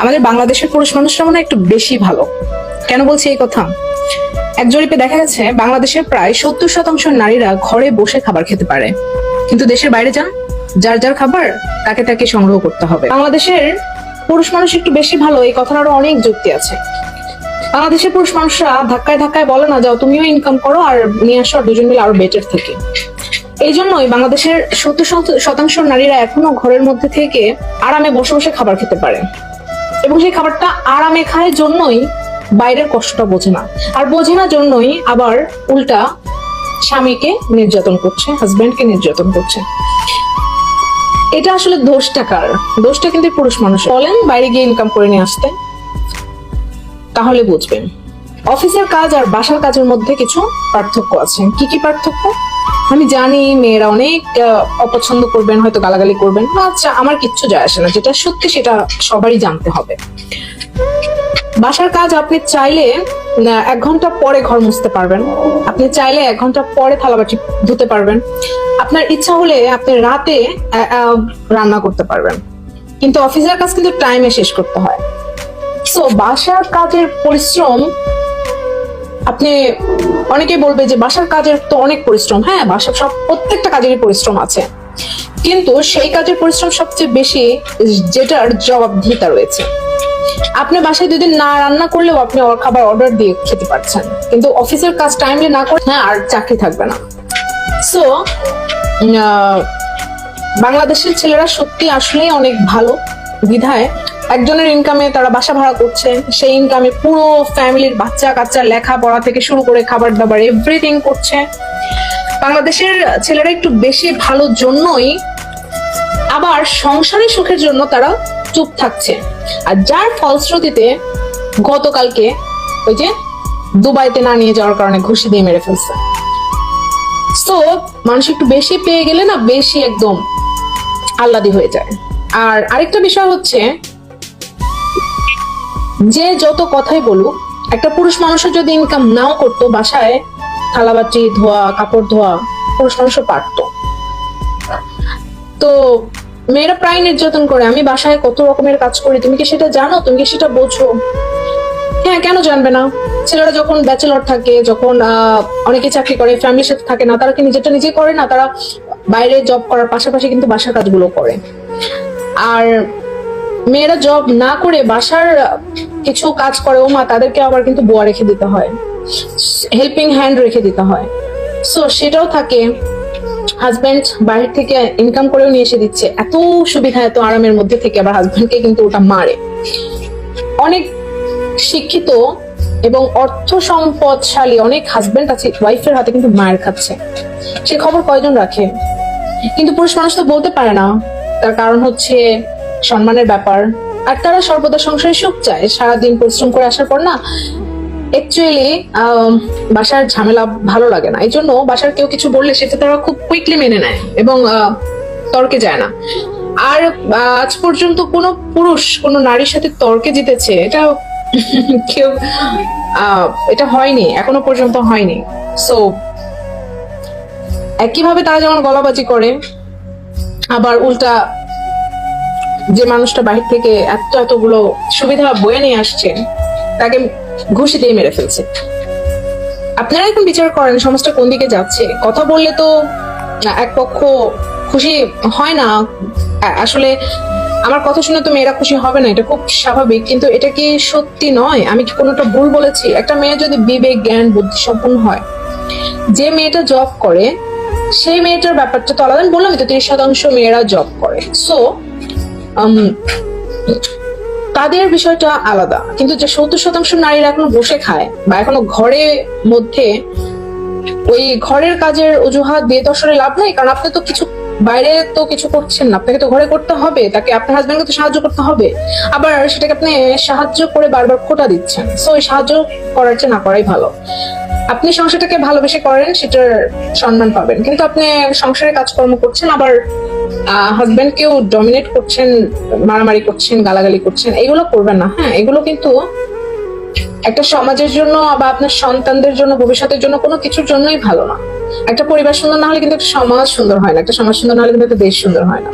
আমাদের বাংলাদেশের পুরুষ মানুষরা মনে হয় একটু বেশি ভালো। কেন বলছি এই কথা? এক জরিপে দেখা গেছে বাংলাদেশের প্রায় 70% নারীরা ঘরে বসে খাবার খেতে পারে, কিন্তু দেশের বাইরে যান, যার যার খাবার তাকে তাকে সংগ্রহ করতে হবে। বাংলাদেশের পুরুষ মানুষ একটু বেশি ভালো, এই কথার আরো অনেক যুক্তি আছে। বাংলাদেশের পুরুষ মানুষরা ধাক্কায় ধাক্কায় বলে না, যাও তুমিও ইনকাম করো আর নিয়ে আসো, আর দুজন মিলে আরো বেটার থাকে। এই জন্যই বাংলাদেশের 70% নারীরা এখনো ঘরের মধ্যে থেকে আরামে বসে বসে খাবার খেতে পারে, এবং সেই খাবারটা আরামে খায় জন্যই বাইরের কষ্টটা বোঝে না, আর বোঝে না জন্যই আবার উল্টা স্বামীকে নির্যাতন করছে, হাজবেন্ডকে নির্যাতন করছে। এটা আসলে দোষটা কার? দোষটা কিন্তু পুরুষ মানুষ। বলেন বাইরে গিয়ে ইনকাম করে নিয়ে আসতে, তাহলে বুঝবেন। অফিসের কাজ আর বাসার কাজের মধ্যে কিছু পার্থক্য আছে। কি কি পার্থক্য? আমি জানি মেয়েরা অনেক অপছন্দ করবেন, হয়তো গালাগালি করবেন, আচ্ছা আমার কিচ্ছু যায় আসে না, যেটা সত্যি সেটা সবারই জানতে হবে। বাসার কাজ আপনি চাইলে 1 ঘন্টা পরে ঘর মুছতে পারবেন, আপনি চাইলে 1 ঘন্টা পরে থালাবাটি ধুতে পারবেন, আপনার ইচ্ছা হলে আপনি রাতে রান্না করতে পারবেন, কিন্তু অফিসের কাজ কিন্তু টাইমে শেষ করতে হয়। সো বাসার কাজের পরিশ্রম, আপনি অনেকেই বলবে যে বাসার কাজের তো অনেক পরিশ্রম। হ্যাঁ, বাসার প্রত্যেকটা কাজেরই পরিশ্রম আছে, কিন্তু সেই কাজের পরিশ্রম সবচেয়ে বেশি যেটার জবাবদিহিতা রয়েছে। আপনি বাসায় 2 দিন না রান্না করলেও আপনি খাবার অর্ডার দিয়ে খেতে পারছেন, কিন্তু অফিসের কাজ টাইমলি না করলে আর চাকরি থাকবে না। সো বাংলাদেশের ছেলেরা সত্যি আসলেই অনেক ভালো, বিধায় একজনের ইনকামে তারা বাসা ভাড়া করছে, সেই ইনকামে পুরো ফ্যামিলির বাচ্চা কাচ্চা লেখাপড়া থেকে শুরু করে খাবার দাবার এভরিথিং করছে। বাংলাদেশের ছেলেরা একটু বেশি ভালো জন্যই আবার সংসারের সুখের জন্য তারা চুপ থাকছে, আর যার ফলশ্রুতিতে গতকালকে ওই যে দুবাইতে না নিয়ে যাওয়ার কারণে ঘুষি দিয়ে মেরে ফেলছে। তো মানুষ একটু বেশি পেয়ে গেলে না, বেশি একদম আহ্লাদি হয়ে যায়। আর আরেকটা বিষয় হচ্ছে যে যত কথাই বলুক, একটা পুরুষ মানুষের যদি ইনকাম নাও করতো, বাসায় থালাবাটি ধোয়া, কাপড় ধোয়া পুরুষ মানুষও পারতো। তো মেয়েরা প্রায় নির্যাতন করে, আমি বাসায় কত রকমের কাজ করি, তুমি কি সেটা জানো? তুমি কি সেটা বোঝো? হ্যাঁ, কেন জানবে না? ছেলেরা যখন ব্যাচেলর থাকে, যখন অনেকে চাকরি করে, ফ্যামিলির সাথে থাকে না, তারা কি নিজেরটা নিজে করে না? তারা বাইরে জব করার পাশাপাশি কিন্তু বাসার কাজগুলো করে। আর মেয়েরা জব না করে বাসার কিছু কাজ করে, ও মা, তাদেরকে আবার কিন্তু বোয়া রেখে দিতে হয়, হেল্পিং হ্যান্ড রেখে দিতে হয়। সো সেটাও থাকে। হাজবেন্ড বাইরে থেকে ইনকাম করেও নিয়ে এসে দিচ্ছে, এত সুবিধা, এত আরামের মধ্যে থেকে আবার হাজবেন্ডকে কিন্তু ওটা মারে। অনেক শিক্ষিত এবং অর্থ সম্পদশালী অনেক হাজবেন্ড আছে, ওয়াইফের হাতে কিন্তু মায়ের খাচ্ছে। সে খবর কয়জন রাখে? কিন্তু পুরুষ মানুষ তো বলতে পারে না, তার কারণ হচ্ছে সম্মানের ব্যাপার। আর তারা সর্বদা সংসারে সুখ চায়, সারাদিন পরিশ্রম করে আসার পর না অ্যাকচুয়ালি বাসার ঝামেলা ভালো লাগে না। এই জন্য বাসার কেউ কিছু বললে সেটা তারা খুব কুইকলি মেনে নেয় এবং তর্কে যায় না। আর আজ পর্যন্ত কোনো পুরুষ কোনো নারীর সাথে তর্কে জিতেছে এটা কেউ এটা হয়নি, এখনো পর্যন্ত হয়নি। সো একইভাবে তারা যেমন গলাবাজি করে, আবার উল্টা যে মানুষটা বাহির থেকে এতগুলো সুবিধা বয়ে নিয়ে আসছে তাকে ঘুষি দিয়ে মেরে ফেলছে। আপনারা এখন বিচার করেন সমাজটা কোন দিকে যাচ্ছে। কথা বললে তো এক পক্ষ খুশি হয় না, আসলে আমার কথা শুনে তো মেয়েরা খুশি হবে না, এটা খুব স্বাভাবিক, কিন্তু এটা কি সত্যি নয়? আমি কি কোনোটা ভুল বলেছি? একটা মেয়ে যদি বিবেক জ্ঞান বুদ্ধি সম্পন্ন হয়, যে মেয়েটা জব করে সেই মেয়েটার ব্যাপারটা তো আলাদা। আমি বললাম তো 30% মেয়েরা জব করে, সো তাদের বিষয়টা আলাদা। কিন্তু যে 70% নারীরা এখনো বসে খায় বা এখনো ঘরের মধ্যে, ওই ঘরের কাজের অজুহাত দিয়ে তো আসলে লাভ নাই, কারণ আপনি তো কিছু বাইরে তো কিছু করছেন না, আপনাকে তো ঘরে করতে হবে, তাকে আপনার হাজবেন্ডকে তো সাহায্য করতে হবে, আবার সেটাকে আপনি সাহায্য করে বারবার খোটা দিচ্ছেন। সো ওই সাহায্য করার চেয়ে না করাই ভালো। আপনি সংসারটাকে ভালোবেসে করেন, সেটার সম্মান পাবেন, কিন্তু আপনি সংসারে কাজকর্ম করছেন, আবার হাজবেন্ডকেও ডমিনেট করছেন, মারামারি করছেন, গালাগালি করছেন, এগুলো করবেন না। হ্যাঁ, এগুলো কিন্তু একটা সমাজের জন্য বা আপনার সন্তানদের জন্য, ভবিষ্যতের জন্য কোনো কিছুর জন্যই ভালো না। একটা পরিবার সুন্দর না হলে কিন্তু একটা সমাজ সুন্দর হয় না, একটা সমাজ সুন্দর না হলে কিন্তু একটা দেশ সুন্দর হয় না।